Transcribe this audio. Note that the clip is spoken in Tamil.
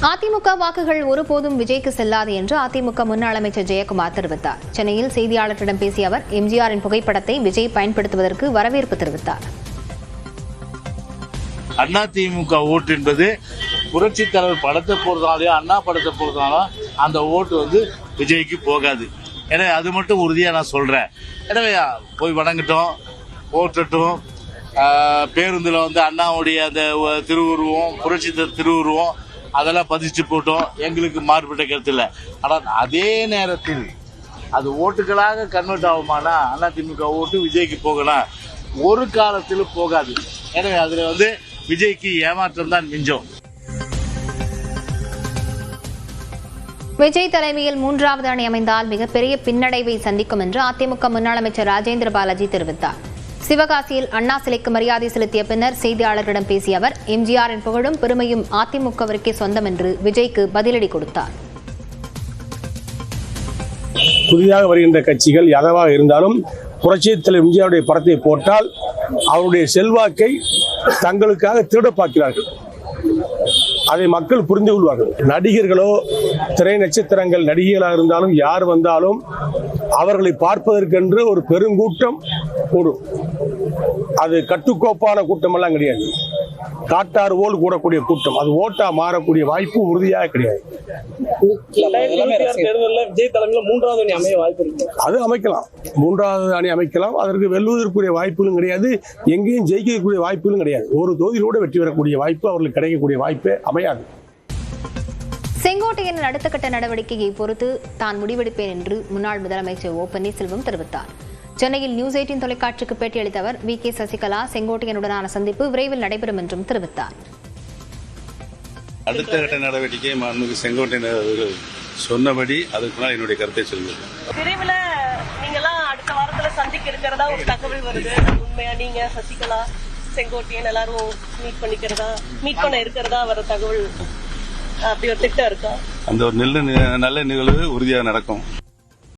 அதிமுக வாக்குகள் ஒருபோதும் விஜய்க்கு செல்லாது என்று அதிமுக முன்னாள் அமைச்சர் ஜெயக்குமார் தெரிவித்தார். சென்னையில் செய்தியாளர்களிடம் பேசிய அவர் எம்ஜிஆரின் புகைப்படத்தை விஜய் பயன்படுத்துவதற்கு வரவேற்பு தெரிவித்தார். அதிமுக ஓட்டு என்பது புரட்சி தலைவர் படத்தை போறதாலே அண்ணா படத்தை போறதாலும் அந்த ஓட்டு விஜய்க்கு போகாது. எனவே அது மட்டும் உறுதியா நான் சொல்றேன். எனவே போய் வணங்கட்டும், போற்றட்டும். பேருந்துல அண்ணாவுடைய அந்த திருவுருவம், புரட்சி திருவுருவம் அதெல்லாம் பதிச்சு போட்டோம். எங்களுக்கு மாறுபட்ட கருத்து இல்லை. ஆனால் அதே நேரத்தில் அது ஓட்டுகளாக கன்வெர்ட் ஆகுமானா அதிமுக ஓட்டு விஜய்க்கு போகலாம், ஒரு காலத்தில் போகாது. எனவே அதுல விஜய்க்கு ஏமாற்றம் தான் மிஞ்சம். விஜய் தலைமையில் மூன்றாவது அணி அமைந்தால் மிகப்பெரிய பின்னடைவை சந்திக்கும் என்று அதிமுக முன்னாள் அமைச்சர் ராஜேந்திர பாலாஜி தெரிவித்தார். சிவகாசியில் அண்ணா சிலைக்கு மரியாதை செலுத்திய பின்னர் செய்தியாளர்களிடம் பேசிய அவர் எம்ஜிஆரின் புகழும் பெருமையும் அதிமுகவிற்கே சொந்தம் என்று விஜய்க்கு பதிலடி கொடுத்தார். புதிதாக வருகின்ற கட்சிகள் எதவாக இருந்தாலும் புரட்சித் தலைவர் எம்ஜிஆருடைய படத்தை போட்டால் அவருடைய செல்வாக்கை தங்களுக்காக திருடப்பாக்கிறார்கள். அதை மக்கள் புரிந்து கொள்வார்கள். நடிகர்களோ திரை நட்சத்திரங்கள் நடிகைகளாக இருந்தாலும் யார் வந்தாலும் அவர்களை பார்ப்பதற்கென்று ஒரு பெருங்கூட்டம் கூடும். அது கட்டுக்கோப்பான கூட்டம் எல்லாம் கிடையாது. காட்டாறு போல் கூடக்கூடிய கூட்டம். அது ஓட்டா மாறக்கூடிய வாய்ப்பு உறுதியாக கிடையாது. அது அமைக்கலாம், மூன்றாவது அணி அமைக்கலாம். அதற்கு வெல்வதற்குரிய வாய்ப்புகளும் கிடையாது, எங்கேயும் ஜெயிக்கக்கூடிய வாய்ப்புகளும் கிடையாது. ஒரு தொகுதியிலோட வெற்றி பெறக்கூடிய வாய்ப்பு அவர்களுக்கு கிடைக்கக்கூடிய வாய்ப்பே அமையாது. செங்கோட்டையனின் அடுத்த கட்ட நடவடிக்கையை பொறுத்து தான் முடிவெடுப்பேன் என்று முன்னாள் முதலமைச்சர் ஓ பன்னீர்செல்வம் தெரிவித்தார். சென்னையில் நியூஸ் 18 தொலைக்காட்சிக்கு பேட்டியளித்த அவர் வி.கே. சசிகலா செங்கோட்டையனுடனான சந்திப்பு விரைவில் நடைபெறும் என்றும் தெரிவித்தார். அடுத்த கட்ட நடவடிக்கை மாண்புமிகு செங்கோட்டையன் சொன்னபடி அதுக்கு என்னுடைய கருத்தை சொல்லுங்கள். விரைவில் நீங்களாம் அடுத்த வாரத்துல சந்திக்க இருக்கிறதா ஒரு தகவல் வருது. உண்மையா நீங்க சசிகலா செங்கோட்டையன் எல்லாரும் மீட் பண்ண இருக்கிறதா வர தகவல் அப்படி ஒரு திட்டம் இருக்கா? அந்த ஒரு நல்ல நிகழ்வு உறுதியாக நடக்கும்.